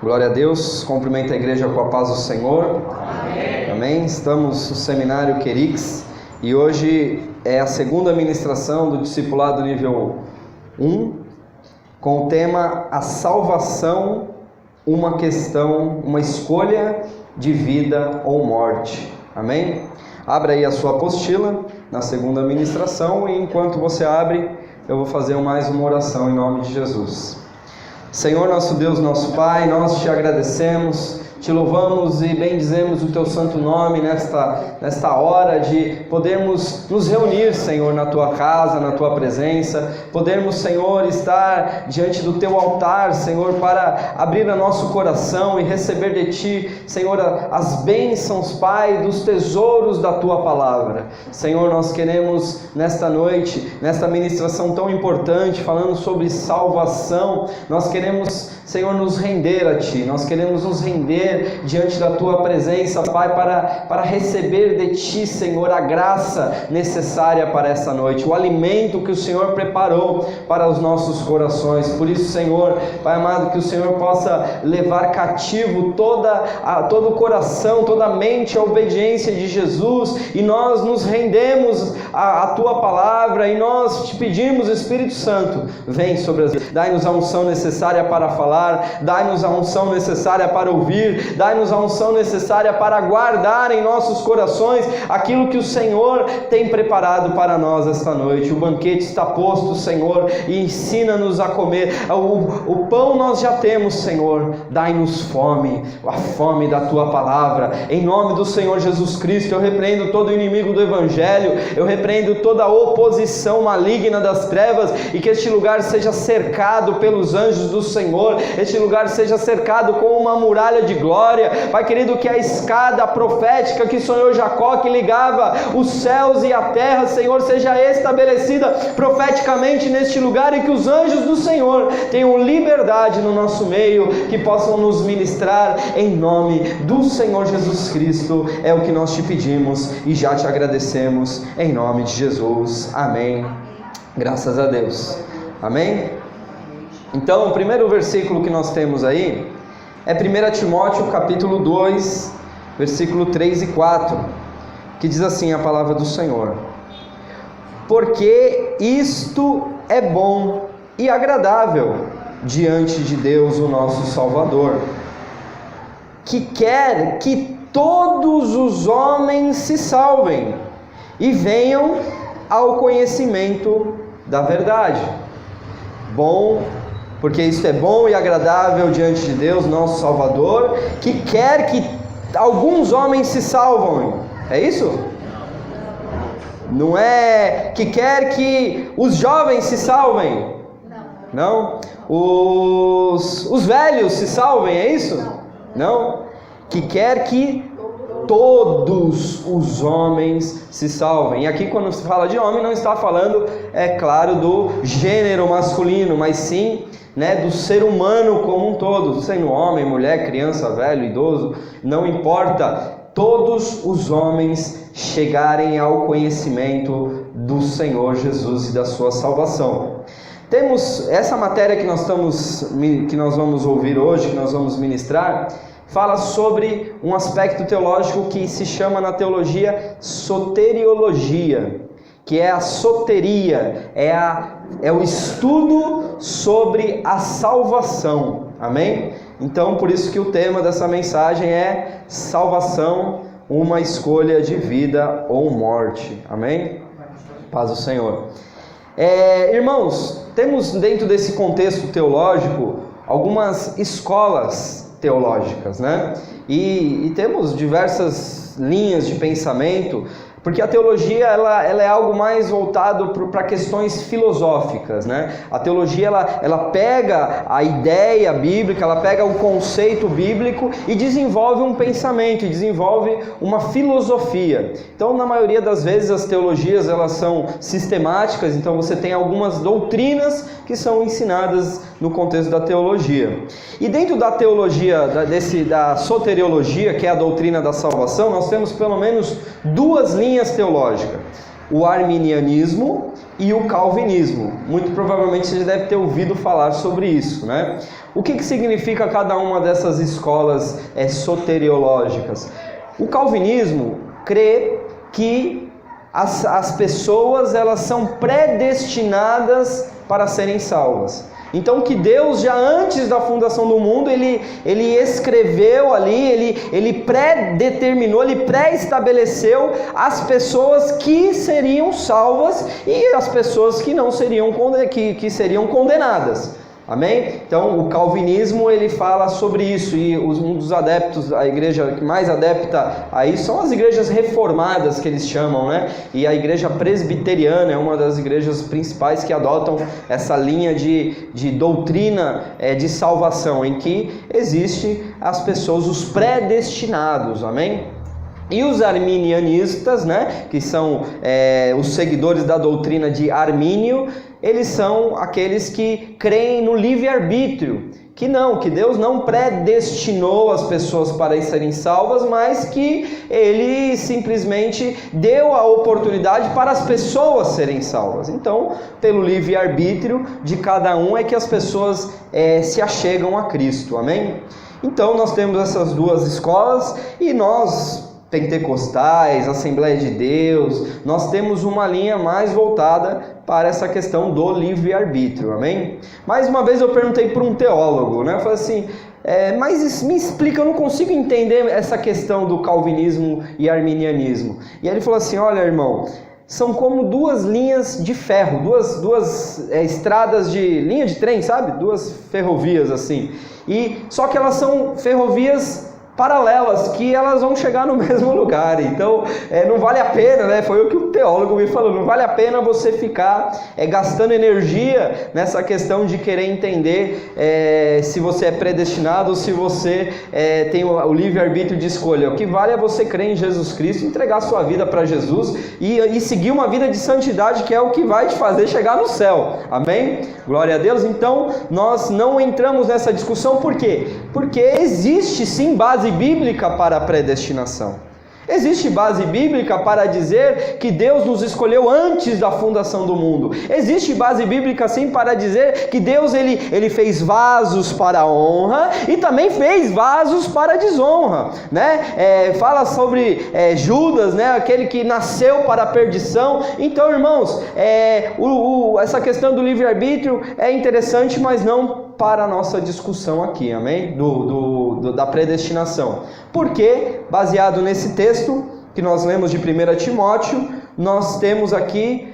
Glória a Deus, cumprimento a igreja com a paz do Senhor. Amém. Amém. Estamos no seminário Querix e hoje é a segunda ministração do discipulado nível 1 com o tema A Salvação, uma questão, uma escolha de vida ou morte. Amém? Abra aí a sua apostila na segunda ministração e enquanto você abre, eu vou fazer mais uma oração em nome de Jesus. Senhor nosso Deus, nosso Pai, nós te agradecemos, te louvamos e bendizemos o teu santo nome nesta hora de podermos nos reunir, Senhor, na tua casa, na tua presença, podermos, Senhor, estar diante do teu altar, Senhor, para abrir o nosso coração e receber de ti, Senhor, as bênçãos, Pai, dos tesouros da tua palavra. Senhor, nós queremos nesta noite, nesta ministração tão importante, falando sobre salvação, nós queremos, Senhor, nos render a ti, nós queremos nos render diante da tua presença, Pai, para receber de ti, Senhor, a graça necessária para essa noite, o alimento que o Senhor preparou para os nossos corações. Por isso, Senhor, Pai amado, que o Senhor possa levar cativo todo o coração, toda a mente à obediência de Jesus, e nós nos rendemos à tua palavra, e nós te pedimos, Espírito Santo, vem sobre as vidas, dai-nos a unção necessária para falar, dai-nos a unção necessária para ouvir, dai-nos a unção necessária para guardar em nossos corações aquilo que o Senhor tem preparado para nós esta noite. O banquete está posto, Senhor, e ensina-nos a comer. O pão nós já temos, Senhor, dai-nos fome, a fome da tua palavra. Em nome do Senhor Jesus Cristo, eu repreendo todo inimigo do Evangelho, eu repreendo toda oposição maligna das trevas, e que este lugar seja cercado pelos anjos do Senhor, este lugar seja cercado com uma muralha de glória. Pai querido, que a escada profética que sonhou Jacó, que ligava os céus e a terra, Senhor, seja estabelecida profeticamente neste lugar, e que os anjos do Senhor tenham liberdade no nosso meio, que possam nos ministrar em nome do Senhor Jesus Cristo. É o que nós te pedimos e já te agradecemos em nome de Jesus. Amém. Graças a Deus. Amém? Então, o primeiro versículo que nós temos aí é 1 Timóteo capítulo 2, versículo 3 e 4, que diz assim a palavra do Senhor: porque isto é bom e agradável diante de Deus, o nosso Salvador, que quer que todos os homens se salvem e venham ao conhecimento da verdade. Bom, porque isto é bom e agradável diante de Deus, nosso Salvador, que quer que alguns homens se salvem. É isso? Não é que quer que os jovens se salvem? Não. Os velhos se salvem, é isso? Não. Que quer que todos os homens se salvem. E aqui, quando se fala de homem, não está falando, é claro, do gênero masculino, mas sim, do ser humano como um todo, sendo homem, mulher, criança, velho, idoso, não importa, todos os homens chegarem ao conhecimento do Senhor Jesus e da sua salvação. Temos essa matéria que nós vamos ouvir hoje, que nós vamos ministrar, fala sobre um aspecto teológico que se chama na teologia soteriologia, que é a soteria, é o estudo sobre a salvação. Amém? Então, por isso que o tema dessa mensagem é salvação, uma escolha de vida ou morte. Amém? Paz do Senhor. Irmãos, temos dentro desse contexto teológico algumas escolas teológicas, né? E temos diversas linhas de pensamento, porque a teologia ela é algo mais voltado para questões filosóficas, né? A teologia ela pega a ideia bíblica, ela pega o conceito bíblico e desenvolve um pensamento, e desenvolve uma filosofia. Então, na maioria das vezes, as teologias elas são sistemáticas, então você tem algumas doutrinas que são ensinadas no contexto da teologia. E dentro da teologia, da soteriologia, que é a doutrina da salvação, nós temos pelo menos duas linhas teológicas: o arminianismo e o calvinismo. Muito provavelmente você já deve ter ouvido falar sobre isso, né? O que significa cada uma dessas escolas soteriológicas? O calvinismo crê que as pessoas elas são predestinadas para serem salvas. Então que Deus já antes da fundação do mundo, Ele escreveu ali, Ele pré-determinou, Ele pré-estabeleceu as pessoas que seriam salvas e as pessoas que não seriam, que seriam condenadas. Amém? Então o calvinismo ele fala sobre isso, e um dos adeptos, a igreja que mais adepta a isso são as igrejas reformadas que eles chamam, né? E a igreja presbiteriana é uma das igrejas principais que adotam essa linha de doutrina de salvação, em que existe as pessoas, os predestinados, amém? E os arminianistas, né, que são os seguidores da doutrina de Armínio, eles são aqueles que creem no livre-arbítrio, que Deus não predestinou as pessoas para serem salvas, mas que Ele simplesmente deu a oportunidade para as pessoas serem salvas. Então, pelo livre-arbítrio de cada um é que as pessoas se achegam a Cristo, amém? Então, nós temos essas duas escolas e nós, pentecostais, Assembleia de Deus, nós temos uma linha mais voltada para essa questão do livre-arbítrio, amém? Mais uma vez eu perguntei para um teólogo, né? Eu falei assim, mas me explica, eu não consigo entender essa questão do calvinismo e arminianismo. E aí ele falou assim, olha irmão, são como duas linhas de ferro, duas estradas de linha de trem, sabe? Duas ferrovias assim. Só que elas são ferrovias paralelas, que elas vão chegar no mesmo lugar. Então não vale a pena, né? Foi o que o teólogo me falou, não vale a pena você ficar gastando energia nessa questão de querer entender se você é predestinado ou se você tem o livre-arbítrio de escolha. O que vale é você crer em Jesus Cristo, entregar sua vida para Jesus e seguir uma vida de santidade, que é o que vai te fazer chegar no céu, amém? Glória a Deus. Então nós não entramos nessa discussão, por quê? Porque existe sim base bíblica para a predestinação. Existe base bíblica para dizer que Deus nos escolheu antes da fundação do mundo. Existe base bíblica sim para dizer que Deus ele fez vasos para a honra e também fez vasos para a desonra, né? Fala sobre Judas, né? Aquele que nasceu para a perdição. Então, irmãos, essa questão do livre-arbítrio é interessante, mas não para a nossa discussão aqui, amém? Da predestinação. Porque, baseado nesse texto que nós lemos de 1 Timóteo, nós temos aqui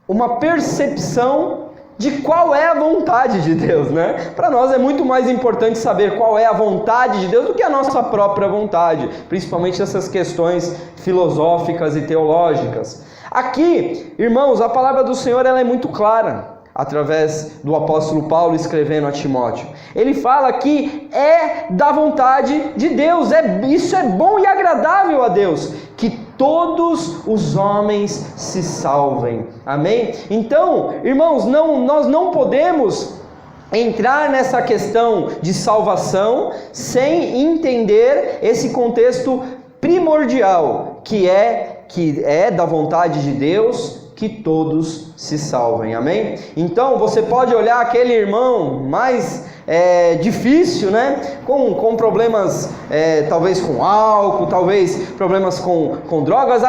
uma percepção de qual é a vontade de Deus, né? Para nós é muito mais importante saber qual é a vontade de Deus do que a nossa própria vontade, principalmente essas questões filosóficas e teológicas. Aqui, irmãos, a palavra do Senhor ela é muito clara, através do apóstolo Paulo escrevendo a Timóteo. Ele fala que é da vontade de Deus, isso é bom e agradável a Deus, que todos os homens se salvem, amém? Então, irmãos, nós não podemos entrar nessa questão de salvação sem entender esse contexto primordial, que é da vontade de Deus, que todos se salvem, amém? Então você pode olhar aquele irmão mais difícil, né? Com problemas, talvez com álcool, talvez problemas com drogas,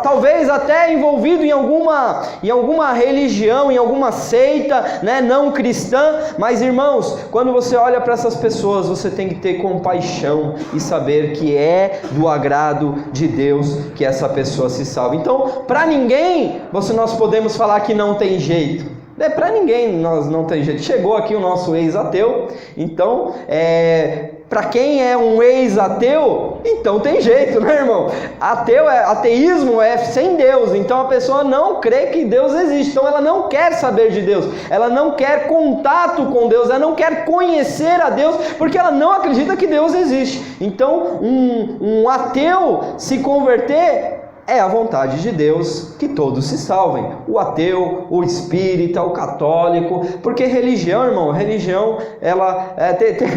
talvez até envolvido em alguma religião, em alguma seita, né? Não cristã. Mas irmãos, quando você olha para essas pessoas, você tem que ter compaixão e saber que é do agrado de Deus que essa pessoa se salve. Então, para ninguém nós podemos falar que não tem jeito. Para ninguém nós não tem jeito. Chegou aqui o nosso ex-ateu, então para quem é um ex-ateu, então tem jeito, né, irmão? Ateísmo é sem Deus, então a pessoa não crê que Deus existe, então ela não quer saber de Deus, ela não quer contato com Deus, ela não quer conhecer a Deus, porque ela não acredita que Deus existe. Então um ateu se converter é a vontade de Deus que todos se salvem. O ateu, o espírita, o católico. Porque religião, irmão, ela...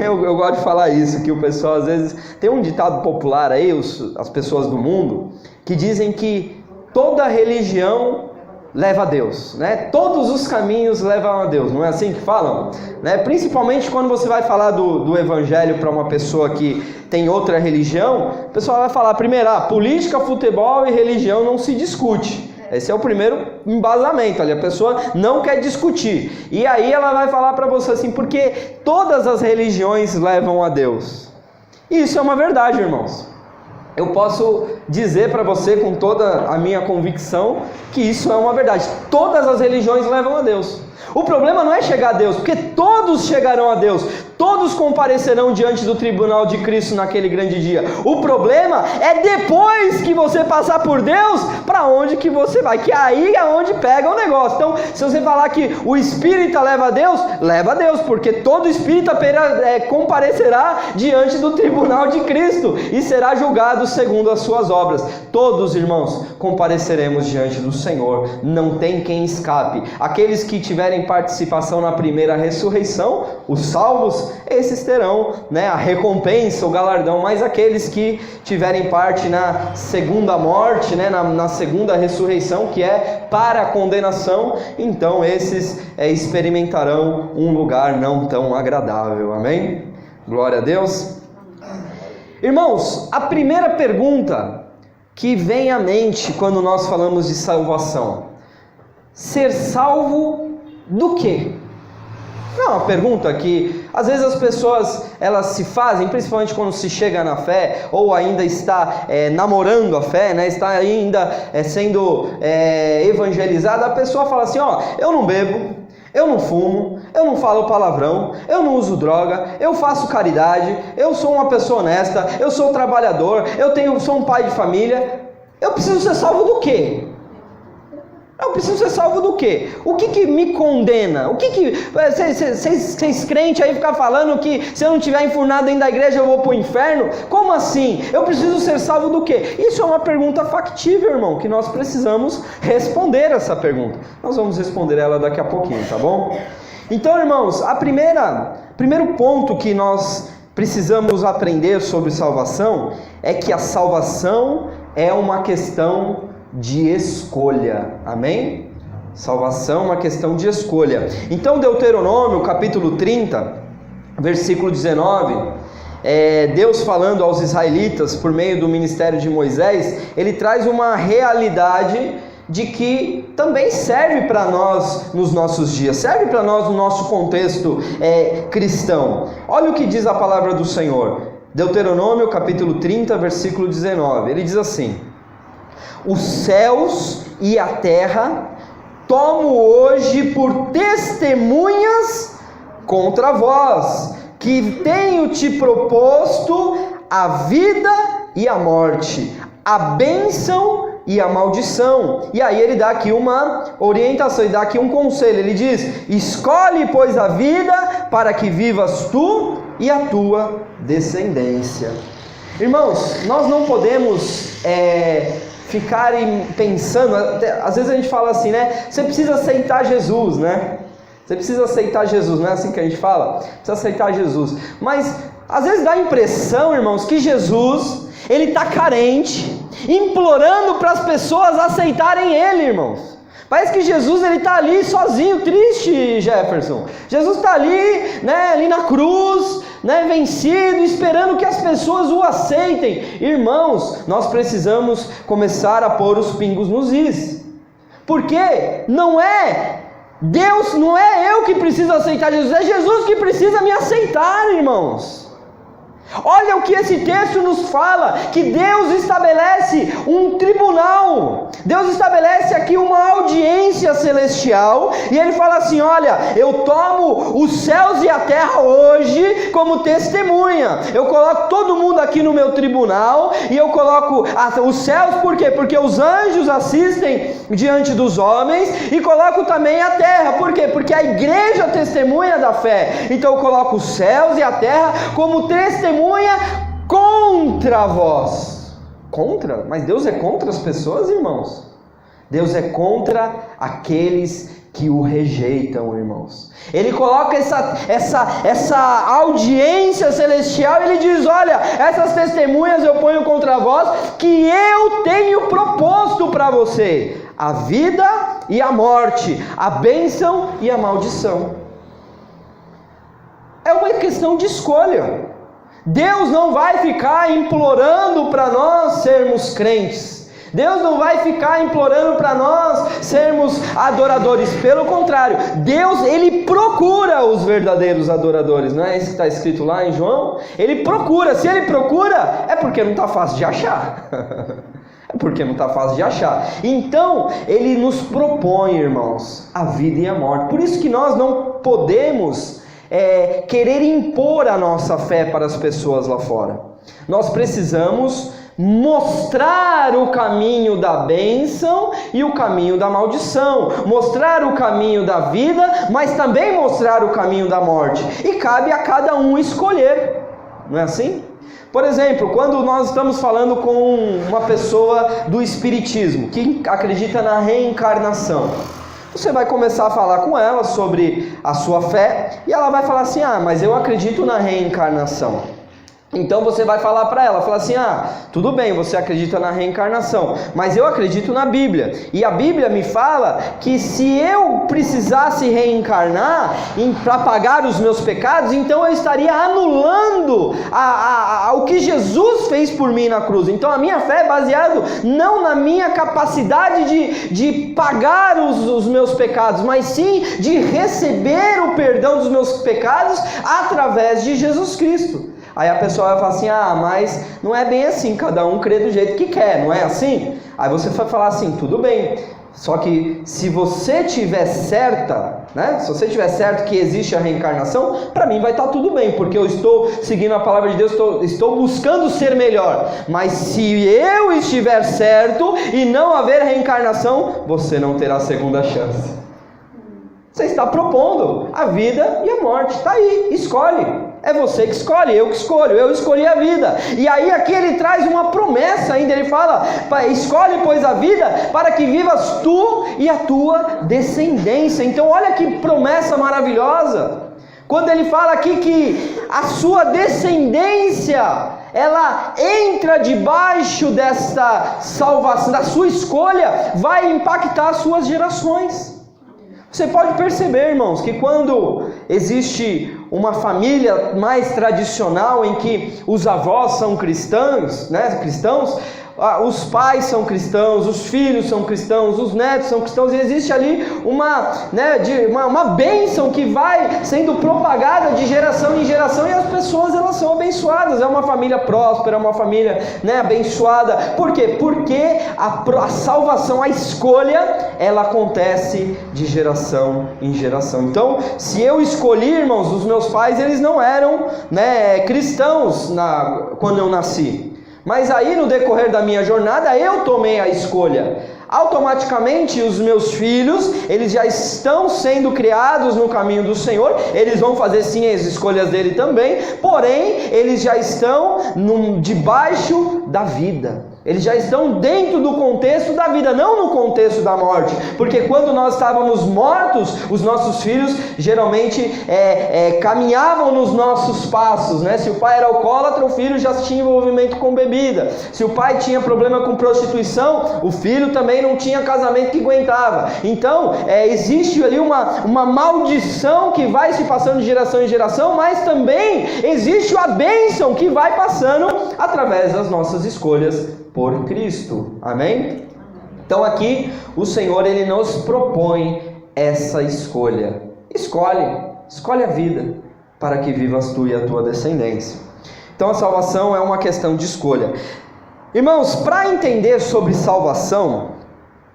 eu gosto de falar isso, que o pessoal às vezes... Tem um ditado popular aí, as pessoas do mundo, que dizem que toda religião leva a Deus, né? Todos os caminhos levam a Deus, não é assim que falam? Né? Principalmente quando você vai falar do evangelho para uma pessoa que tem outra religião, o pessoal vai falar primeiro, política, futebol e religião não se discute. Esse é o primeiro embasamento ali, a pessoa não quer discutir. E aí ela vai falar para você assim, porque todas as religiões levam a Deus. E isso é uma verdade, irmãos. Eu posso dizer para você com toda a minha convicção que isso é uma verdade. Todas as religiões levam a Deus. O problema não é chegar a Deus, porque todos chegarão a Deus. Todos comparecerão diante do tribunal de Cristo naquele grande dia. O problema é depois que você passar por Deus, para onde que você vai? Que aí é onde pega o negócio. Então, se você falar que o espírita leva a Deus, porque todo espírita comparecerá diante do tribunal de Cristo e será julgado segundo as suas obras. Todos, irmãos, compareceremos diante do Senhor. Não tem quem escape. Aqueles que tiverem participação na primeira ressurreição, os salvos, esses terão, né, a recompensa, o galardão, mas aqueles que tiverem parte na segunda morte, né, na segunda ressurreição, que é para a condenação, então esses experimentarão um lugar não tão agradável, amém? Glória a Deus. Irmãos, a primeira pergunta que vem à mente quando nós falamos de salvação: ser salvo do quê? Não é uma pergunta que às vezes as pessoas elas se fazem, principalmente quando se chega na fé, ou ainda está namorando a fé, né? Está ainda sendo evangelizada. A pessoa fala assim, eu não bebo, eu não fumo, eu não falo palavrão, eu não uso droga, eu faço caridade, eu sou uma pessoa honesta, eu sou trabalhador, sou um pai de família. Eu preciso ser salvo do quê? Eu preciso ser salvo do quê? O que me condena? O que vocês crentes aí ficam falando que se eu não estiver enfurnado dentro da igreja eu vou para o inferno? Como assim? Eu preciso ser salvo do quê? Isso é uma pergunta factível, irmão, que nós precisamos responder essa pergunta. Nós vamos responder ela daqui a pouquinho, tá bom? Então, irmãos, primeiro ponto que nós precisamos aprender sobre salvação é que a salvação é uma questão de escolha, amém? Salvação é uma questão de escolha. Então Deuteronômio capítulo 30, versículo 19, Deus falando aos israelitas por meio do ministério de Moisés, ele traz uma realidade de que também serve para nós nos nossos dias, serve para nós no nosso contexto cristão. Olha o que diz a palavra do Senhor, Deuteronômio capítulo 30, versículo 19, ele diz assim: os céus e a terra tomo hoje por testemunhas contra vós, que tenho te proposto a vida e a morte, a bênção e a maldição. E aí ele dá aqui uma orientação, ele dá aqui um conselho, ele diz: escolhe pois a vida para que vivas tu e a tua descendência. Irmãos, nós não podemos ficarem pensando, às vezes a gente fala assim, né? Você precisa aceitar Jesus, né? Você precisa aceitar Jesus, não é assim que a gente fala? Precisa aceitar Jesus. Mas às vezes dá a impressão, irmãos, que Jesus, ele está carente, implorando para as pessoas aceitarem ele, irmãos. Parece que Jesus ele está ali sozinho, triste, Jefferson. Jesus está ali, né, ali na cruz, né, vencido, esperando que as pessoas o aceitem. Irmãos, nós precisamos começar a pôr os pingos nos is. Porque não é Deus, não é eu que preciso aceitar Jesus, é Jesus que precisa me aceitar, irmãos. Olha o que esse texto nos fala, que Deus estabelece um tribunal, Deus estabelece aqui uma audiência celestial, e Ele fala assim, olha, eu tomo os céus e a terra hoje como testemunha, eu coloco todo mundo aqui no meu tribunal, e eu coloco os céus, por quê? Porque os anjos assistem diante dos homens, e coloco também a terra, por quê? Porque a igreja testemunha da fé, então eu coloco os céus e a terra como testemunha contra vós. Contra? Mas Deus é contra as pessoas, irmãos? Deus é contra aqueles que o rejeitam, irmãos. Ele coloca essa audiência celestial, ele diz, olha, essas testemunhas eu ponho contra vós, que eu tenho proposto para você a vida e a morte, a bênção e a maldição. É uma questão de escolha. Deus não vai ficar implorando para nós sermos crentes. Deus não vai ficar implorando para nós sermos adoradores. Pelo contrário, Deus, Ele procura os verdadeiros adoradores. Não é isso que está escrito lá em João? Ele procura. Se Ele procura, é porque não está fácil de achar. É porque não está fácil de achar. Então, Ele nos propõe, irmãos, a vida e a morte. Por isso que nós não podemos querer impor a nossa fé para as pessoas lá fora. Nós precisamos mostrar o caminho da bênção e o caminho da maldição, mostrar o caminho da vida, mas também mostrar o caminho da morte, e cabe a cada um escolher, não é assim? Por exemplo, quando nós estamos falando com uma pessoa do espiritismo, que acredita na reencarnação, você vai começar a falar com ela sobre a sua fé, e ela vai falar assim: mas eu acredito na reencarnação. Então você vai falar para ela, falar assim: tudo bem, você acredita na reencarnação, mas eu acredito na Bíblia, e a Bíblia me fala que se eu precisasse reencarnar para pagar os meus pecados, então eu estaria anulando o que Jesus fez por mim na cruz. Então a minha fé é baseada não na minha capacidade de pagar os meus pecados, mas sim de receber o perdão dos meus pecados através de Jesus Cristo. Aí a pessoa vai falar assim: mas não é bem assim, cada um crê do jeito que quer, não é assim? Aí você vai falar assim: tudo bem, só que se você tiver certa, né? Se você tiver certo que existe a reencarnação, para mim vai estar tudo bem, porque eu estou seguindo a palavra de Deus, estou buscando ser melhor. Mas se eu estiver certo e não haver reencarnação, você não terá segunda chance. Você está propondo a vida e a morte, está aí, escolhe. É você que escolhe, eu que escolho, eu escolhi a vida. E aí aqui ele traz uma promessa ainda, ele fala: escolhe pois a vida para que vivas tu e a tua descendência. Então olha que promessa maravilhosa, quando ele fala aqui que a sua descendência, ela entra debaixo desta salvação, da sua escolha, vai impactar as suas gerações. Você pode perceber, irmãos, que quando existe uma família mais tradicional, em que os avós são cristãos, os pais são cristãos, os filhos são cristãos, os netos são cristãos, e existe ali uma bênção que vai sendo propagada de geração em geração, e as pessoas elas são abençoadas. É uma família próspera, uma família abençoada. Por quê? Porque a salvação, a escolha, ela acontece de geração em geração. Então, se eu escolhi, irmãos, os meus pais, eles não eram cristãos quando eu nasci. Mas aí no decorrer da minha jornada eu tomei a escolha. Automaticamente os meus filhos, eles já estão sendo criados no caminho do Senhor. Eles vão fazer sim as escolhas dele também, porém eles já estão debaixo da vida. Eles já estão dentro do contexto da vida, não no contexto da morte. Porque quando nós estávamos mortos, os nossos filhos geralmente caminhavam nos nossos passos, né? Se o pai era alcoólatra, o filho já tinha envolvimento com bebida. Se o pai tinha problema com prostituição, o filho também não tinha casamento que aguentava. Então, existe ali uma maldição que vai se passando de geração em geração, mas também existe a bênção que vai passando através das nossas escolhas por Cristo. Amém? Então aqui o Senhor, ele nos propõe essa escolha. Escolhe a vida para que vivas tu e a tua descendência. Então a salvação é uma questão de escolha. Irmãos, para entender sobre salvação,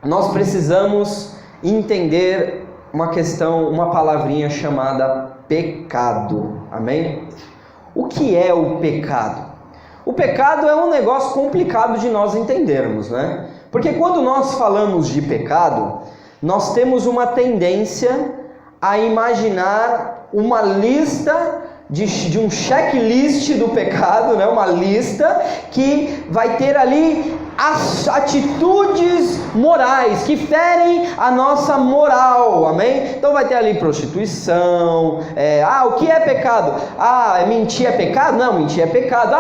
nós precisamos entender uma palavrinha chamada pecado. Amém? O que é o pecado? O pecado é um negócio complicado de nós entendermos, né? Porque quando nós falamos de pecado, nós temos uma tendência a imaginar uma lista de um checklist do pecado, né? Uma lista que vai ter ali as atitudes morais que ferem a nossa moral, amém? Então vai ter ali prostituição, o que é pecado? Mentir é pecado? Não, mentir é pecado.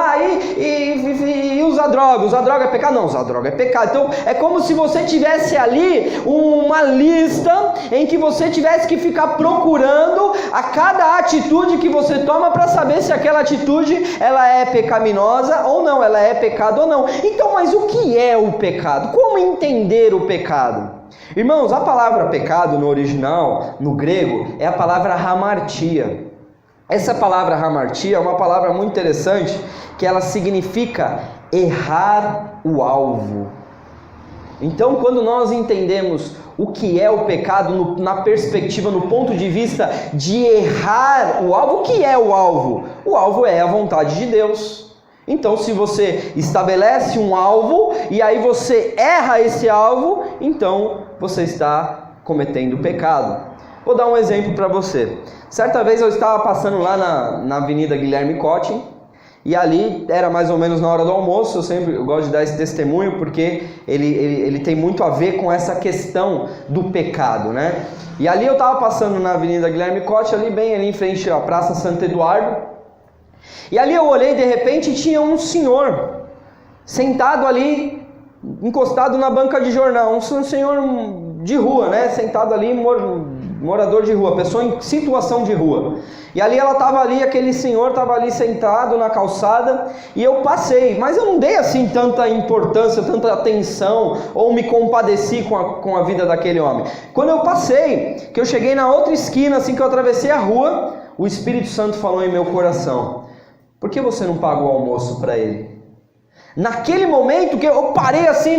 E usar droga? Usar droga é pecado? Não, usar droga é pecado. Então é como se você tivesse ali uma lista em que você tivesse que ficar procurando a cada atitude que você toma para saber se aquela atitude ela é pecaminosa ou não, ela é pecado ou não. Então, mas o que é o pecado? Como entender o pecado? Irmãos, a palavra pecado no original, no grego, é a palavra hamartia. Essa palavra hamartia é uma palavra muito interessante, que ela significa errar o alvo. Então, quando nós entendemos o que é o pecado na perspectiva, no ponto de vista de errar o alvo, o que é o alvo? O alvo é a vontade de Deus. Então, se você estabelece um alvo e aí você erra esse alvo, então você está cometendo pecado. Vou dar um exemplo para você. Certa vez eu estava passando lá na Avenida Guilherme Cottin, e ali era mais ou menos na hora do almoço. Eu gosto de dar esse testemunho porque ele tem muito a ver com essa questão do pecado, né? E ali eu estava passando na Avenida Guilherme Cottin, bem ali em frente à Praça Santo Eduardo, e ali eu olhei, de repente tinha um senhor sentado ali, encostado na banca de jornal, um senhor de rua, né? Sentado ali, morador de rua, pessoa em situação de rua. E ali aquele senhor estava ali sentado na calçada, e eu passei, mas eu não dei assim tanta importância, tanta atenção, ou me compadeci com a vida daquele homem. Quando eu passei, que eu cheguei na outra esquina, assim que eu atravessei a rua, o Espírito Santo falou em meu coração: por que você não paga o almoço para ele? Naquele momento que eu parei assim,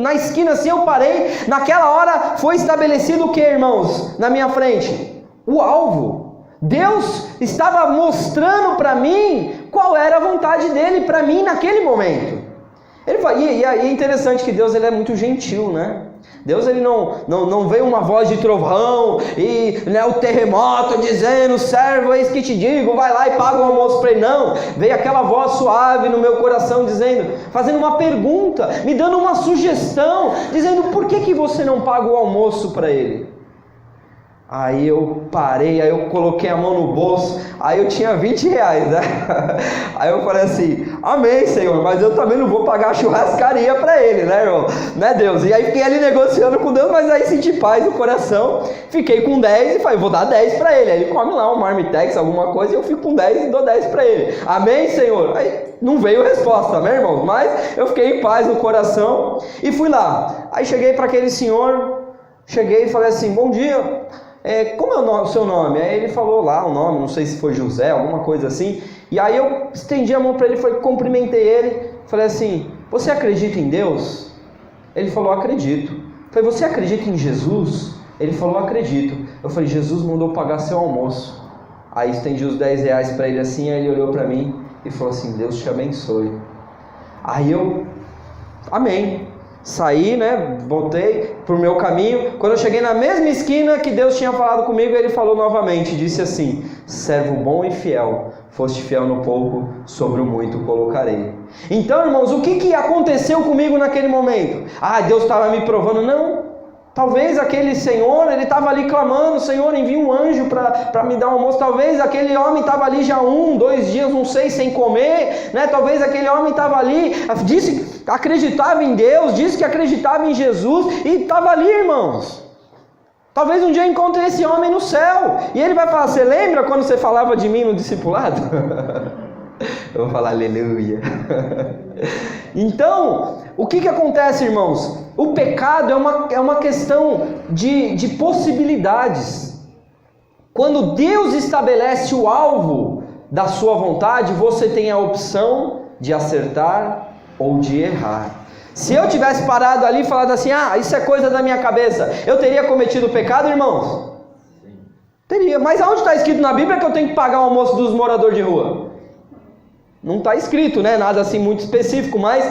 na esquina assim eu parei, naquela hora foi estabelecido o que, irmãos? Na minha frente? O alvo. Deus estava mostrando para mim qual era a vontade dele para mim naquele momento. E é interessante que Deus ele é muito gentil, né? Deus ele não veio uma voz de trovão e o terremoto dizendo: servo, eis que te digo, vai lá e paga o almoço para ele. Não, veio aquela voz suave no meu coração dizendo, fazendo uma pergunta, me dando uma sugestão, dizendo: por que você não paga o almoço para ele? Aí eu parei, aí eu coloquei a mão no bolso, aí eu tinha 20 reais, né? Aí eu falei assim: amém, Senhor, mas eu também não vou pagar a churrascaria para ele, né, irmão? Né, Deus? E aí fiquei ali negociando com Deus, mas aí senti paz no coração, fiquei com 10 e falei: vou dar 10 para ele. Aí ele come lá um marmitex, alguma coisa, e eu fico com 10 e dou 10 para ele. Amém, Senhor? Aí não veio resposta, amém, irmão? Mas eu fiquei em paz no coração e fui lá. Aí cheguei para aquele senhor, cheguei e falei assim: bom dia. Como é o seu nome? Aí ele falou lá o nome, não sei se foi José, alguma coisa assim. E aí eu estendi a mão para ele, cumprimentei ele, falei assim: você acredita em Deus? Ele falou: acredito. Eu falei: você acredita em Jesus? Ele falou: acredito. Eu falei: Jesus mandou pagar seu almoço. Aí estendi os 10 reais para ele assim, aí ele olhou para mim e falou assim: Deus te abençoe. Aí eu, amém. Saí, né, voltei pro meu caminho. Quando eu cheguei na mesma esquina que Deus tinha falado comigo, ele falou novamente, disse assim: servo bom e fiel, foste fiel no pouco, sobre o muito colocarei. Então, irmãos, o que aconteceu comigo naquele momento? Deus estava me provando? Não. Talvez aquele senhor, ele estava ali clamando: Senhor, envia um anjo para me dar um almoço. Talvez aquele homem estava ali já 1, 2 dias, não sei, sem comer, né? Talvez aquele homem estava ali, disse que acreditava em Deus, disse que acreditava em Jesus e estava ali, irmãos. Talvez um dia eu encontre esse homem no céu e ele vai falar: você lembra quando você falava de mim no discipulado? Eu vou falar aleluia. Então, o que acontece, irmãos? O pecado é uma questão de possibilidades. Quando Deus estabelece o alvo da sua vontade, você tem a opção de acertar ou de errar. Se eu tivesse parado ali e falado assim: isso é coisa da minha cabeça, eu teria cometido pecado, irmãos? Teria. Mas aonde está escrito na Bíblia que eu tenho que pagar o almoço dos moradores de rua? Não está escrito, né? Nada assim muito específico, mas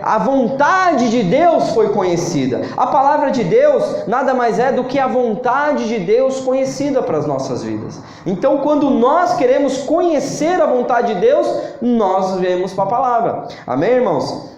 a vontade de Deus foi conhecida. A palavra de Deus nada mais é do que a vontade de Deus conhecida para as nossas vidas. Então, quando nós queremos conhecer a vontade de Deus, nós vemos para a palavra. Amém, irmãos?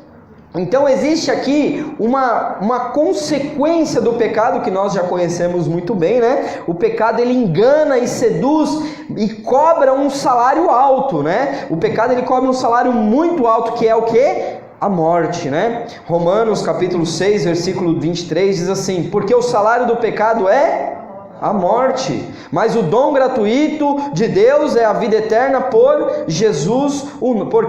Então existe aqui uma consequência do pecado que nós já conhecemos muito bem, né? O pecado ele engana e seduz e cobra um salário alto, né? O pecado ele cobra um salário muito alto, que é o quê? A morte, né? Romanos capítulo 6, versículo 23 diz assim: porque o salário do pecado é a morte, mas o dom gratuito de Deus é a vida eterna por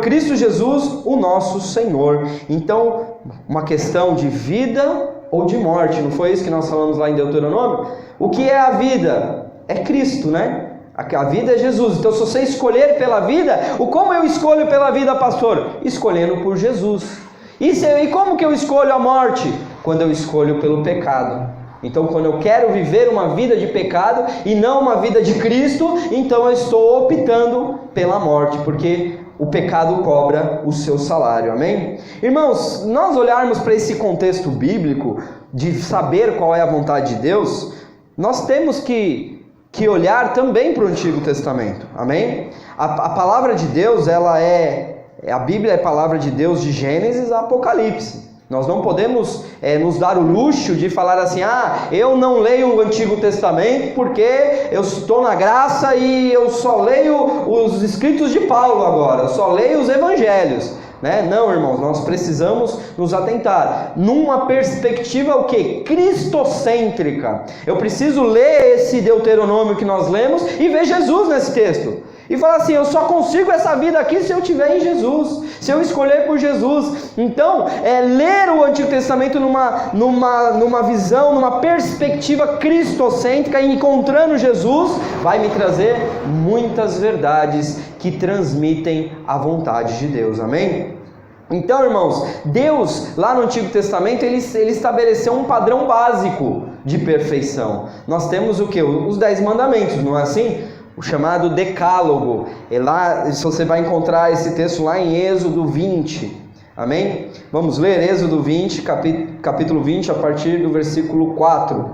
Cristo Jesus, o nosso Senhor. Então, uma questão de vida ou de morte, não foi isso que nós falamos lá em Deuteronômio? O que é a vida? É Cristo, né? A vida é Jesus. Então, se você escolher pela vida, como eu escolho pela vida, pastor? Escolhendo por Jesus. E como que eu escolho a morte? Quando eu escolho pelo pecado. Então, quando eu quero viver uma vida de pecado e não uma vida de Cristo, então eu estou optando pela morte, porque o pecado cobra o seu salário, amém? Irmãos, nós olharmos para esse contexto bíblico de saber qual é a vontade de Deus, nós temos que olhar também para o Antigo Testamento, amém? A palavra de Deus, a Bíblia é a palavra de Deus de Gênesis a Apocalipse. Nós não podemos nos dar o luxo de falar assim: eu não leio o Antigo Testamento porque eu estou na graça e eu só leio os escritos de Paulo agora, eu só leio os evangelhos, né? Não, irmãos, nós precisamos nos atentar numa perspectiva o quê? Cristocêntrica. Eu preciso ler esse Deuteronômio que nós lemos e ver Jesus nesse texto. E fala assim: eu só consigo essa vida aqui se eu estiver em Jesus, se eu escolher por Jesus. Então, ler o Antigo Testamento numa visão, numa perspectiva cristocêntrica, encontrando Jesus, vai me trazer muitas verdades que transmitem a vontade de Deus, amém? Então, irmãos, Deus, lá no Antigo Testamento, ele estabeleceu um padrão básico de perfeição. Nós temos o quê? Os 10 mandamentos, não é assim? O chamado decálogo. E lá, você vai encontrar esse texto lá em Êxodo 20, amém? Vamos ler Êxodo 20, capítulo 20, a partir do versículo 4.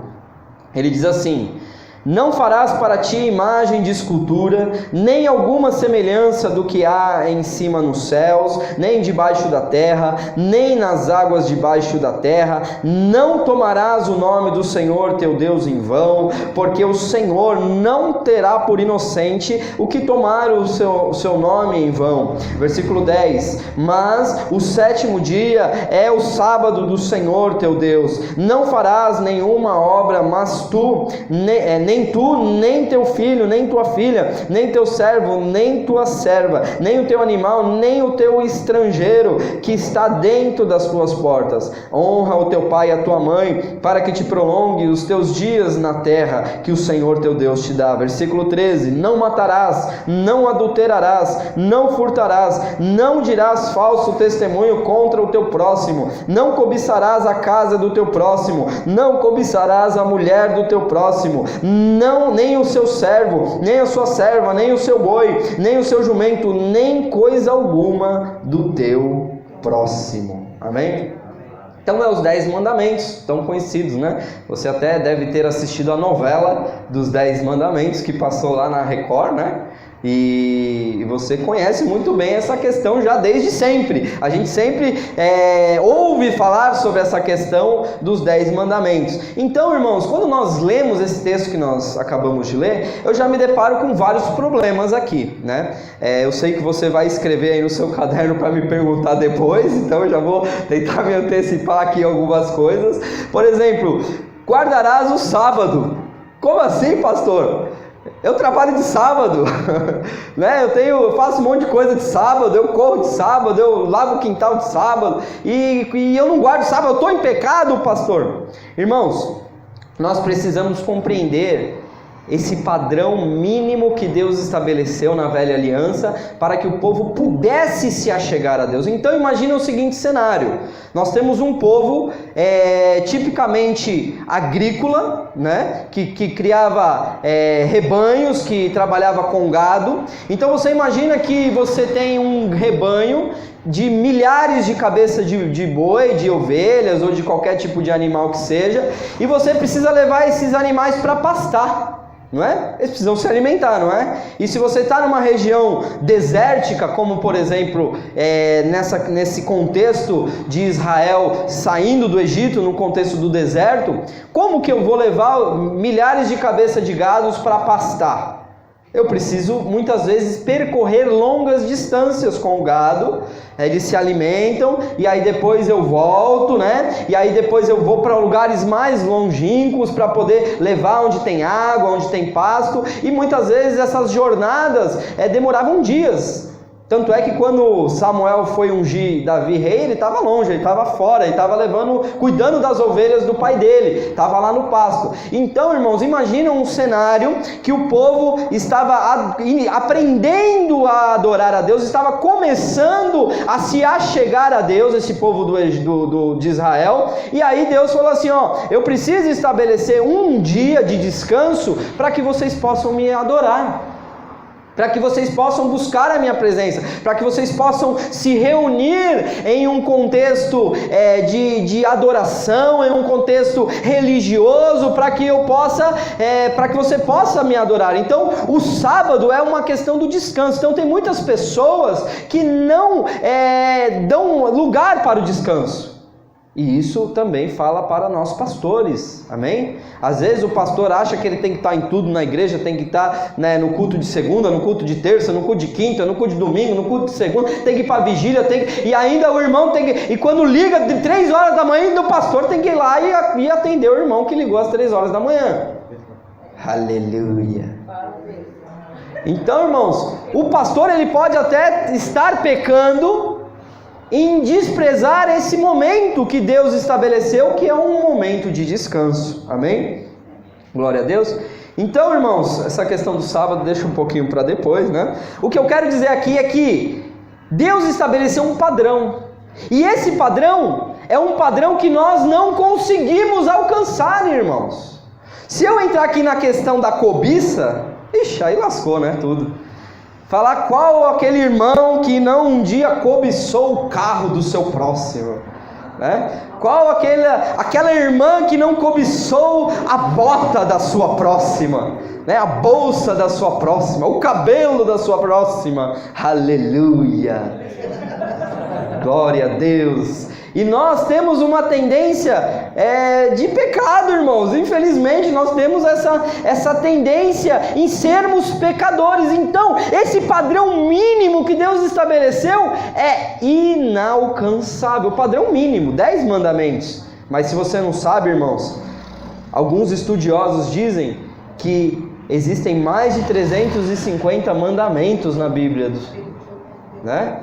Ele diz assim: não farás para ti imagem de escultura, nem alguma semelhança do que há em cima nos céus, nem debaixo da terra, nem nas águas debaixo da terra. Não tomarás o nome do Senhor teu Deus em vão, porque o Senhor não terá por inocente o que tomar o seu nome em vão. Versículo 10. Mas o 7º dia é o sábado do Senhor teu Deus. Não farás nenhuma obra, mas nem tu, nem teu filho, nem tua filha, nem teu servo, nem tua serva, nem o teu animal, nem o teu estrangeiro que está dentro das tuas portas. Honra o teu pai e a tua mãe, para que te prolongue os teus dias na terra que o Senhor teu Deus te dá. Versículo 13. Não matarás, não adulterarás, não furtarás, não dirás falso testemunho contra o teu próximo, não cobiçarás a casa do teu próximo, não cobiçarás a mulher do teu próximo, não, nem o seu servo, nem a sua serva, nem o seu boi, nem o seu jumento, nem coisa alguma do teu próximo. Amém? Então os 10 mandamentos, tão conhecidos, né? Você até deve ter assistido a novela dos 10 mandamentos que passou lá na Record, né? E você conhece muito bem essa questão já desde sempre. A gente sempre ouve falar sobre essa questão dos 10 mandamentos. Então, irmãos, quando nós lemos esse texto que nós acabamos de ler, eu já me deparo com vários problemas aqui, né? Eu sei que você vai escrever aí no seu caderno para me perguntar depois, então eu já vou tentar me antecipar aqui algumas coisas. Por exemplo, guardarás o sábado. Como assim, pastor? Eu trabalho de sábado, né? Eu faço um monte de coisa de sábado, eu corro de sábado, eu lavo o quintal de sábado, e eu não guardo sábado, eu estou em pecado, pastor. Irmãos, nós precisamos compreender esse padrão mínimo que Deus estabeleceu na velha aliança para que o povo pudesse se achegar a Deus. Então imagina o seguinte cenário: nós temos um povo tipicamente agrícola, né? que criava rebanhos, que trabalhava com gado. Então você imagina que você tem um rebanho de milhares de cabeças de boi, de ovelhas ou de qualquer tipo de animal que seja, e você precisa levar esses animais para pastar. não é? Eles precisam se alimentar, não é? E se você está numa região desértica, como por exemplo, nesse contexto de Israel saindo do Egito, no contexto do deserto, como que eu vou levar milhares de cabeças de gados para pastar? Eu preciso muitas vezes percorrer longas distâncias com o gado, eles se alimentam e aí depois eu volto, né? E aí depois eu vou para lugares mais longínquos para poder levar onde tem água, onde tem pasto, e muitas vezes essas jornadas demoravam dias. Tanto é que quando Samuel foi ungir Davi rei, ele estava longe, ele estava fora, ele estava cuidando das ovelhas do pai dele, estava lá no pasto. Então, irmãos, imagina um cenário que o povo estava aprendendo a adorar a Deus, estava começando a se achegar a Deus, esse povo de Israel, e aí Deus falou assim, eu preciso estabelecer um dia de descanso para que vocês possam me adorar, para que vocês possam buscar a minha presença, para que vocês possam se reunir em um contexto de adoração, em um contexto religioso, para que você possa me adorar. Então, o sábado é uma questão do descanso. Então, tem muitas pessoas que não dão lugar para o descanso. E isso também fala para nós pastores, amém? Às vezes o pastor acha que ele tem que estar em tudo na igreja, tem que estar no culto de segunda, no culto de terça, no culto de quinta, no culto de domingo, no culto de segunda, tem que ir para a vigília, e ainda o irmão tem que... E quando liga de 3 horas da manhã, o pastor tem que ir lá e atender o irmão que ligou às 3 horas da manhã. Aleluia! Então, irmãos, o pastor ele pode até estar pecando em desprezar esse momento que Deus estabeleceu, que é um momento de descanso, amém? Glória a Deus. Então, irmãos, essa questão do sábado deixa um pouquinho para depois, né? O que eu quero dizer aqui é que Deus estabeleceu um padrão, e esse padrão é um padrão que nós não conseguimos alcançar, irmãos. Se eu entrar aqui na questão da cobiça, ixi, aí lascou, né, tudo. Falar qual aquele irmão que não um dia cobiçou o carro do seu próximo, né? Qual aquela irmã que não cobiçou a bota da sua próxima, né? A bolsa da sua próxima, o cabelo da sua próxima. Aleluia! Glória a Deus! E nós temos uma tendência de pecado, irmãos. Infelizmente nós temos essa tendência em sermos pecadores. Então esse padrão mínimo que Deus estabeleceu é inalcançável. O padrão mínimo, 10 mandamentos. Mas se você não sabe, irmãos, alguns estudiosos dizem que existem mais de 350 mandamentos na Bíblia, né?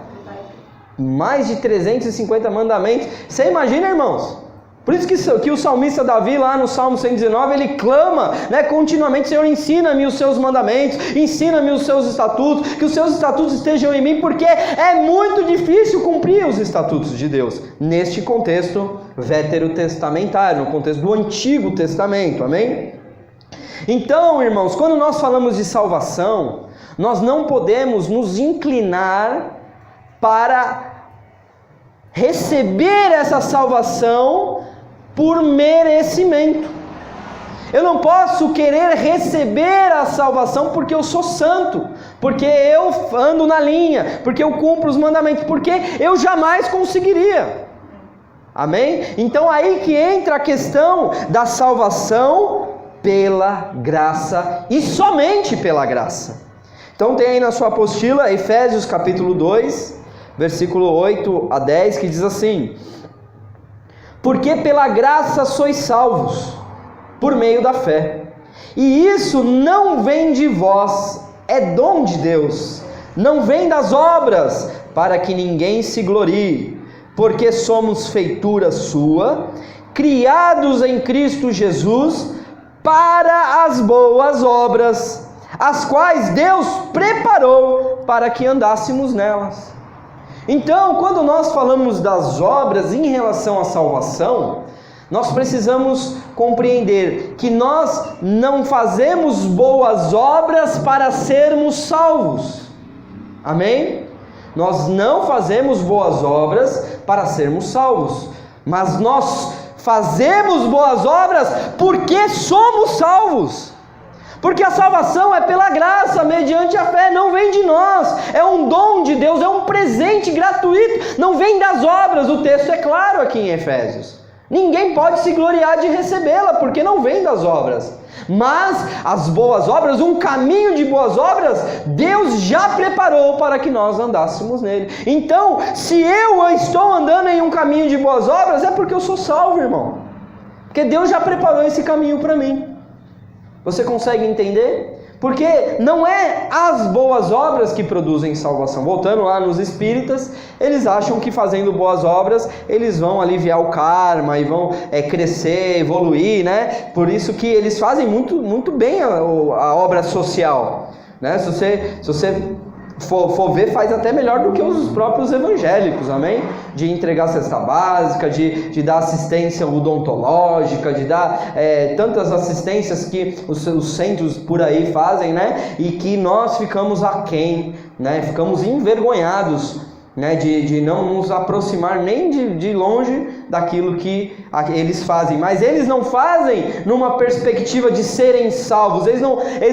Mais de 350 mandamentos. Você imagina, irmãos? Por isso que o salmista Davi, lá no Salmo 119, ele clama, né, continuamente: Senhor, ensina-me os seus mandamentos, ensina-me os seus estatutos, que os seus estatutos estejam em mim, porque é muito difícil cumprir os estatutos de Deus, neste contexto veterotestamentário, no contexto do Antigo Testamento, amém? Então, irmãos, quando nós falamos de salvação, nós não podemos nos inclinar para receber essa salvação por merecimento. Eu não posso querer receber a salvação porque eu sou santo, porque eu ando na linha, porque eu cumpro os mandamentos, porque eu jamais conseguiria. Amém? Então aí que entra a questão da salvação pela graça e somente pela graça. Então tem aí na sua apostila Efésios capítulo 2, versículo 8 a 10, que diz assim: porque pela graça sois salvos, por meio da fé, e isso não vem de vós, é dom de Deus, não vem das obras, para que ninguém se glorie, porque somos feitura sua, criados em Cristo Jesus, para as boas obras, as quais Deus preparou para que andássemos nelas. Então, quando nós falamos das obras em relação à salvação, nós precisamos compreender que nós não fazemos boas obras para sermos salvos. Amém? Nós não fazemos boas obras para sermos salvos, mas nós fazemos boas obras porque somos salvos. Porque a salvação é pela graça, mediante a fé, não vem de nós, é um dom de Deus, é um presente gratuito, não vem das obras. O texto é claro aqui em Efésios. Ninguém pode se gloriar de recebê-la, porque não vem das obras. Mas as boas obras, um caminho de boas obras, Deus já preparou para que nós andássemos nele. Então, se eu estou andando em um caminho de boas obras, é porque eu sou salvo, irmão. Porque Deus já preparou esse caminho para mim. Você consegue entender? Porque não é as boas obras que produzem salvação. Voltando lá nos espíritas, eles acham que fazendo boas obras, eles vão aliviar o karma e vão crescer, evoluir, né? Por isso que eles fazem muito bem a obra social, né? Se você for ver, faz até melhor do que os próprios evangélicos, amém? De entregar cesta básica, de dar assistência odontológica, de dar tantas assistências que os centros por aí fazem, né? E que nós ficamos aquém, né? Ficamos envergonhados, né? De não nos aproximar nem de longe daquilo que eles fazem. Mas eles não fazem numa perspectiva de serem salvos. Eles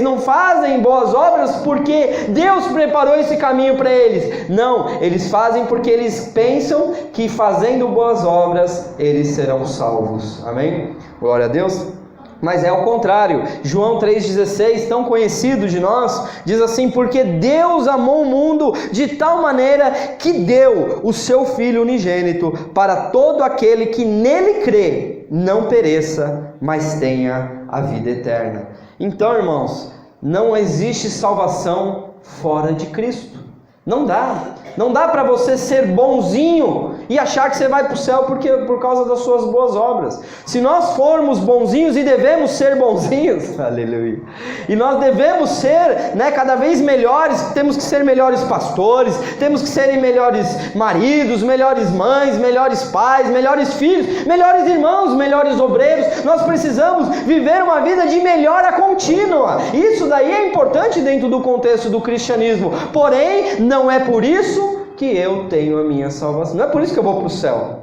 não fazem boas obras porque Deus preparou esse caminho para eles. Não, eles fazem porque eles pensam que fazendo boas obras eles serão salvos. Amém? Glória a Deus. Mas é o contrário. João 3,16, tão conhecido de nós, diz assim: porque Deus amou o mundo de tal maneira que deu o seu Filho unigênito para todo aquele que nele crê, não pereça, mas tenha a vida eterna. Então, irmãos, não existe salvação fora de Cristo. Não dá para você ser bonzinho e achar que você vai para o céu por causa das suas boas obras. Se nós formos bonzinhos, e devemos ser bonzinhos, aleluia, e nós devemos ser, né, cada vez melhores, temos que ser melhores pastores, temos que ser melhores maridos, melhores mães, melhores pais, melhores filhos, melhores irmãos, melhores obreiros. Nós precisamos viver uma vida de melhora contínua. Isso daí é importante dentro do contexto do cristianismo. Porém, não é por isso que eu tenho a minha salvação. Não é por isso que eu vou para o céu.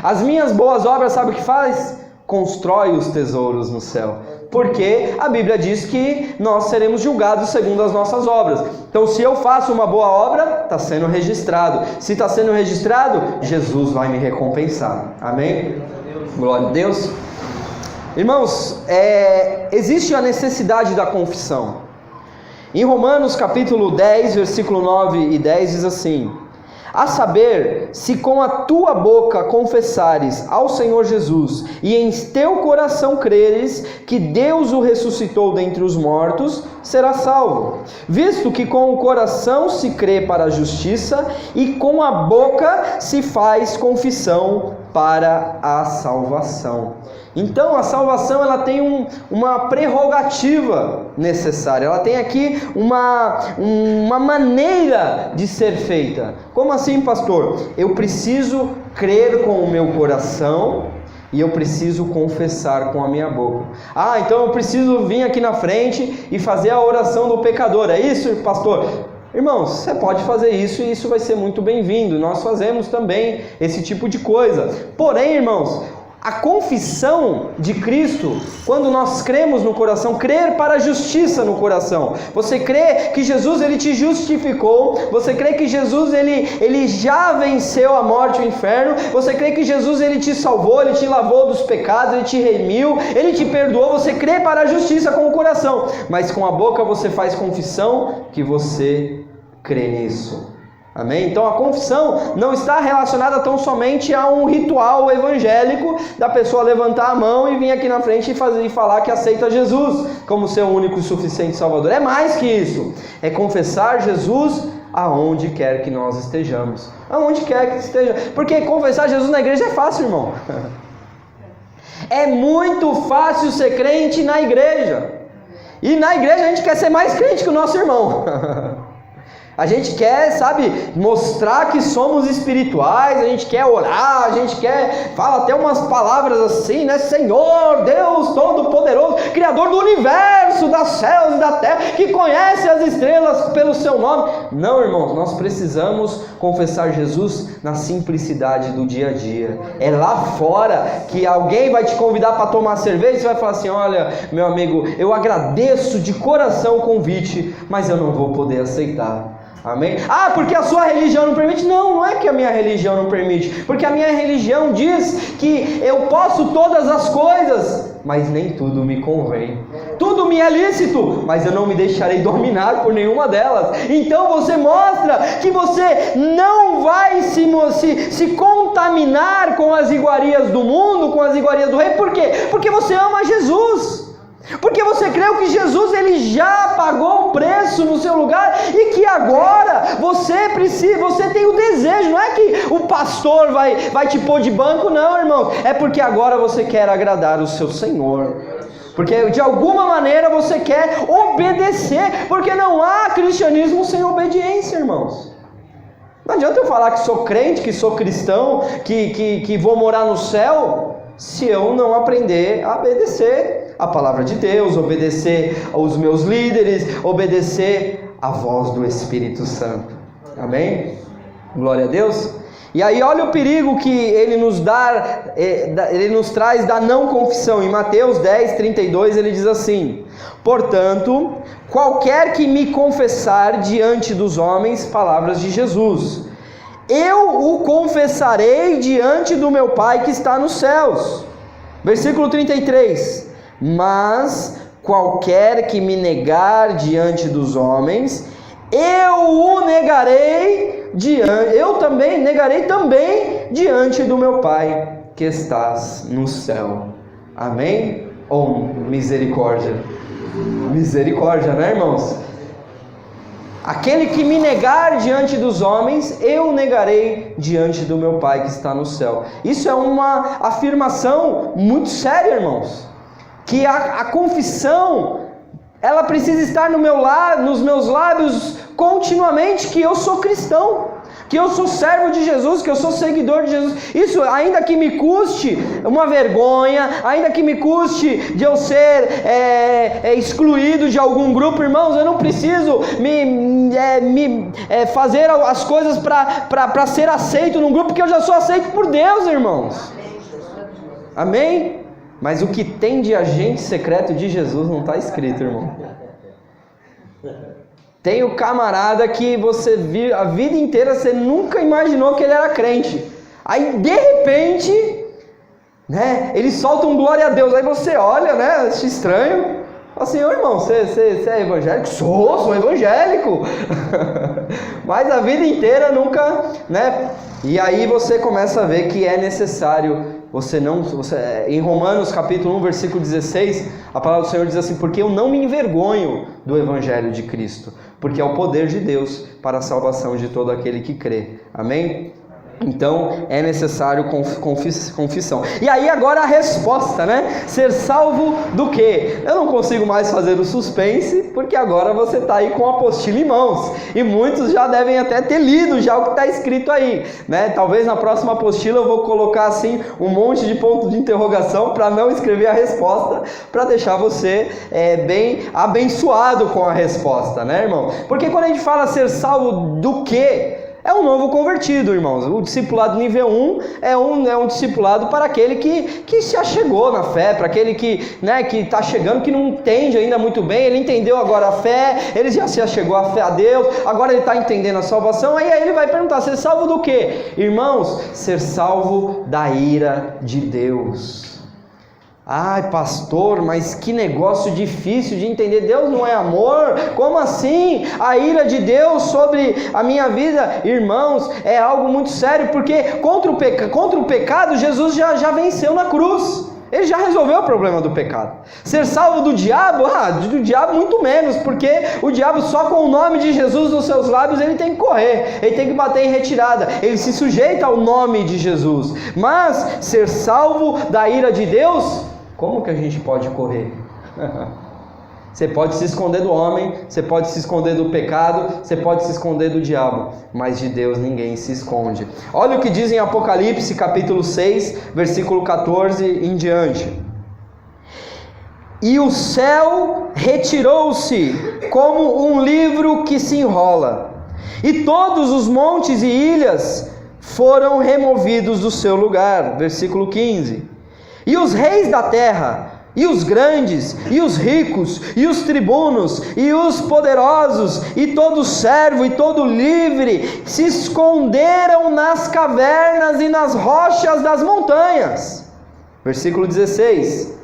As minhas boas obras, sabe o que faz? Constrói os tesouros no céu. Porque a Bíblia diz que nós seremos julgados segundo as nossas obras. Então, se eu faço uma boa obra, está sendo registrado. Se está sendo registrado, Jesus vai me recompensar. Amém? Glória a Deus. Irmãos, existe a necessidade da confissão. Em Romanos capítulo 10, versículo 9 e 10 diz assim: a saber, se com a tua boca confessares ao Senhor Jesus e em teu coração creres que Deus o ressuscitou dentre os mortos, serás salvo. Visto que com o coração se crê para a justiça e com a boca se faz confissão para a salvação. Então a salvação, ela tem uma prerrogativa necessária. Ela tem aqui uma maneira de ser feita. Como assim, pastor? Eu preciso crer com o meu coração e eu preciso confessar com a minha boca. Ah, então eu preciso vir aqui na frente e fazer a oração do pecador. É isso, pastor? Irmãos, você pode fazer isso e isso vai ser muito bem-vindo. Nós fazemos também esse tipo de coisa. Porém, irmãos, a confissão de Cristo, quando nós cremos no coração, crer para a justiça no coração. Você crê que Jesus, ele te justificou. Você crê que Jesus, ele já venceu a morte e o inferno. Você crê que Jesus, ele te salvou, ele te lavou dos pecados, ele te remiu, ele te perdoou. Você crê para a justiça com o coração, mas com a boca você faz confissão que você crê nisso. Amém? Então a confissão não está relacionada tão somente a um ritual evangélico da pessoa levantar a mão e vir aqui na frente e falar que aceita Jesus como seu único e suficiente Salvador. É mais que isso. É confessar Jesus aonde quer que nós estejamos. Aonde quer que esteja. Porque confessar Jesus na igreja é fácil, irmão. É muito fácil ser crente na igreja. E na igreja a gente quer ser mais crente que o nosso irmão. A gente quer, sabe, mostrar que somos espirituais, a gente quer orar, a gente fala até umas palavras assim, né? Senhor, Deus Todo-Poderoso, Criador do universo, das céus e da terra, que conhece as estrelas pelo seu nome. Não, irmãos, nós precisamos confessar Jesus na simplicidade do dia a dia. É lá fora que alguém vai te convidar para tomar cerveja e você vai falar assim: olha, meu amigo, eu agradeço de coração o convite, mas eu não vou poder aceitar. Amém? Ah, porque a sua religião não permite? Não, não é que a minha religião não permite, porque a minha religião diz que eu posso todas as coisas, mas nem tudo me convém. Tudo me é lícito, mas eu não me deixarei dominar por nenhuma delas. Então você mostra que você não vai se contaminar com as iguarias do mundo, com as iguarias do rei. Por quê? Porque você ama Jesus. Porque você creu que Jesus ele já pagou o preço no seu lugar e que agora você tem o desejo. Não é que o pastor vai te pôr de banco, não, irmão. É porque agora você quer agradar o seu Senhor. Porque de alguma maneira você quer obedecer. Porque não há cristianismo sem obediência, irmãos. Não adianta eu falar que sou crente, que sou cristão, que vou morar no céu, se eu não aprender a obedecer a palavra de Deus, obedecer aos meus líderes, obedecer a voz do Espírito Santo. Amém? Glória a Deus. E aí olha o perigo que ele nos traz da não confissão. Em Mateus 10:32 ele diz assim: portanto, qualquer que me confessar diante dos homens palavras de Jesus, eu o confessarei diante do meu Pai que está nos céus. Versículo 33: mas qualquer que me negar diante dos homens, eu também negarei diante do meu Pai que estás no céu. Amém? Ou misericórdia? Misericórdia, né, irmãos? Aquele que me negar diante dos homens, eu negarei diante do meu Pai que está no céu. Isso é uma afirmação muito séria, irmãos. Que a confissão, ela precisa estar nos meus lábios continuamente, que eu sou cristão, que eu sou servo de Jesus, que eu sou seguidor de Jesus. Isso, ainda que me custe uma vergonha, ainda que me custe de eu ser excluído de algum grupo, irmãos, eu não preciso fazer as coisas para ser aceito num grupo, porque eu já sou aceito por Deus, irmãos. Amém? Mas o que tem de agente secreto de Jesus não está escrito, irmão. Tem o camarada que você viu a vida inteira, você nunca imaginou que ele era crente. Aí, de repente, né, ele solta um glória a Deus. Aí você olha, né, acha estranho. Fala assim: ô irmão, você é evangélico? Sou evangélico. Mas a vida inteira nunca, né? E aí você começa a ver que é necessário... em Romanos capítulo 1, versículo 16, a palavra do Senhor diz assim: porque eu não me envergonho do Evangelho de Cristo, porque é o poder de Deus para a salvação de todo aquele que crê. Amém? Então é necessário confissão. E aí agora a resposta, né? Ser salvo do quê? Eu não consigo mais fazer o suspense, porque agora você está aí com a apostila em mãos. E muitos já devem até ter lido já o que está escrito aí, né? Talvez na próxima apostila eu vou colocar assim um monte de pontos de interrogação para não escrever a resposta, para deixar você bem abençoado com a resposta, né, irmão? Porque quando a gente fala ser salvo do quê? É um novo convertido, irmãos. O discipulado nível 1 é um discipulado para aquele que se achegou na fé, para aquele que está chegando, que não entende ainda muito bem. Ele entendeu agora a fé, ele já se achegou a fé a Deus, agora ele está entendendo a salvação. Aí ele vai perguntar: ser salvo do quê? Irmãos, ser salvo da ira de Deus. Ai, pastor, mas que negócio difícil de entender. Deus não é amor? Como assim? A ira de Deus sobre a minha vida? Irmãos, é algo muito sério, porque contra o pecado, Jesus já venceu na cruz. Ele já resolveu o problema do pecado. Ser salvo do diabo? Do diabo muito menos, porque o diabo só com o nome de Jesus nos seus lábios ele tem que correr, ele tem que bater em retirada, ele se sujeita ao nome de Jesus. Mas ser salvo da ira de Deus, como que a gente pode correr? Você pode se esconder do homem, você pode se esconder do pecado, você pode se esconder do diabo, mas de Deus ninguém se esconde. Olha o que diz em Apocalipse capítulo 6, versículo 14 em diante. E o céu retirou-se como um livro que se enrola, e todos os montes e ilhas foram removidos do seu lugar. Versículo 15. E os reis da terra, e os grandes, e os ricos, e os tribunos, e os poderosos, e todo servo, e todo livre, se esconderam nas cavernas e nas rochas das montanhas. Versículo 16.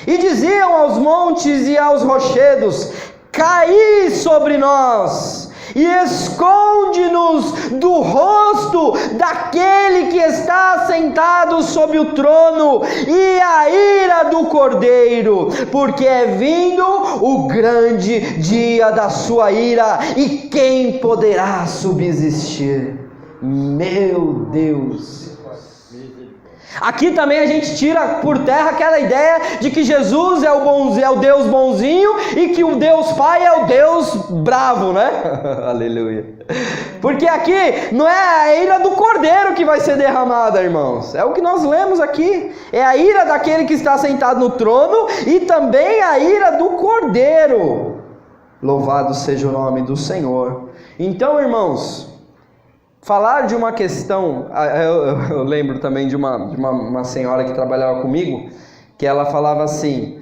E diziam aos montes e aos rochedos: caí sobre nós, e esconde-nos do rosto daquele que está sentado sobre o trono e a ira do Cordeiro, porque é vindo o grande dia da sua ira, e quem poderá subsistir? Meu Deus! Aqui também a gente tira por terra aquela ideia de que Jesus é o Deus bonzinho e que o Deus Pai é o Deus bravo, né? Aleluia. Porque aqui não é a ira do Cordeiro que vai ser derramada, irmãos. É o que nós lemos aqui. É a ira daquele que está sentado no trono e também a ira do Cordeiro. Louvado seja o nome do Senhor. Então, irmãos, falar de uma questão, eu lembro também de uma senhora que trabalhava comigo, que ela falava assim: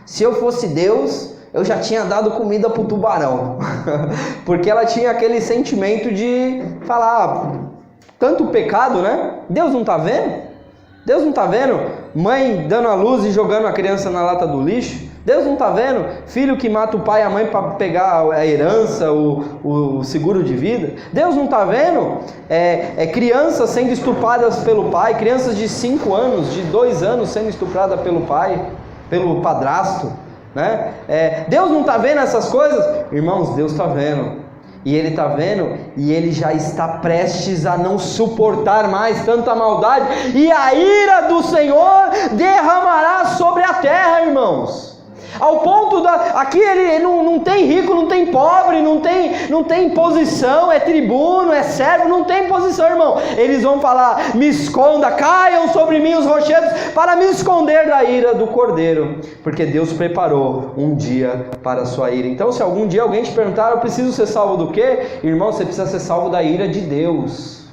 se eu fosse Deus, eu já tinha dado comida para o tubarão. Porque ela tinha aquele sentimento de falar, tanto pecado, né? Deus não está vendo? Deus não está vendo mãe dando a luz e jogando a criança na lata do lixo? Deus não está vendo filho que mata o pai e a mãe para pegar a herança, o seguro de vida? Deus não está vendo crianças sendo estupradas pelo pai, crianças de 5 anos, de 2 anos sendo estupradas pelo pai, pelo padrasto, né? Deus não está vendo essas coisas? Irmãos, Deus está vendo. E Ele está vendo, e Ele já está prestes a não suportar mais tanta maldade, e a ira do Senhor derramará sobre a terra, irmãos. Ao ponto aqui ele não tem rico, não tem pobre, não tem posição, é tribuno, é servo, não tem posição, irmão. Eles vão falar: me esconda, caiam sobre mim os rochedos, para me esconder da ira do Cordeiro, porque Deus preparou um dia para a sua ira. Então, se algum dia alguém te perguntar: eu preciso ser salvo do quê? Irmão, você precisa ser salvo da ira de Deus.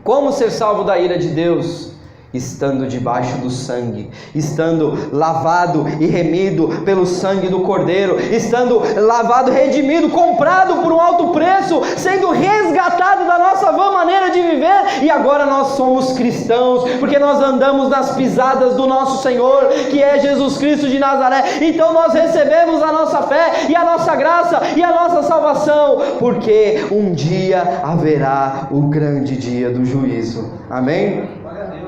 Como ser salvo da ira de Deus? Estando debaixo do sangue, estando lavado e remido pelo sangue do Cordeiro, estando lavado, redimido, comprado por um alto preço, sendo resgatado da nossa vã maneira de viver, e agora nós somos cristãos, porque nós andamos nas pisadas do nosso Senhor, que é Jesus Cristo de Nazaré. Então nós recebemos a nossa fé, e a nossa graça, e a nossa salvação, porque um dia haverá o grande dia do juízo. Amém?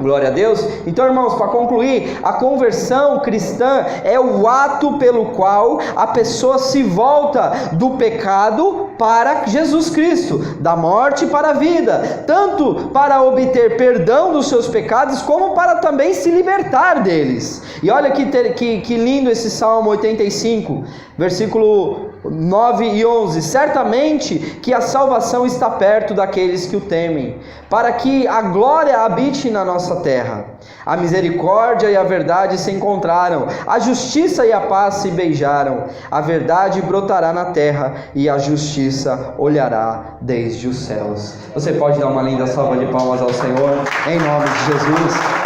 Glória a Deus. Então, irmãos, para concluir, a conversão cristã é o ato pelo qual a pessoa se volta do pecado para Jesus Cristo, da morte para a vida, tanto para obter perdão dos seus pecados, como para também se libertar deles. E olha que lindo esse Salmo 85, versículo 9 e 11, certamente que a salvação está perto daqueles que o temem, para que a glória habite na nossa terra. A misericórdia e a verdade se encontraram, a justiça e a paz se beijaram, a verdade brotará na terra e a justiça olhará desde os céus. Você pode dar uma linda salva de palmas ao Senhor, em nome de Jesus.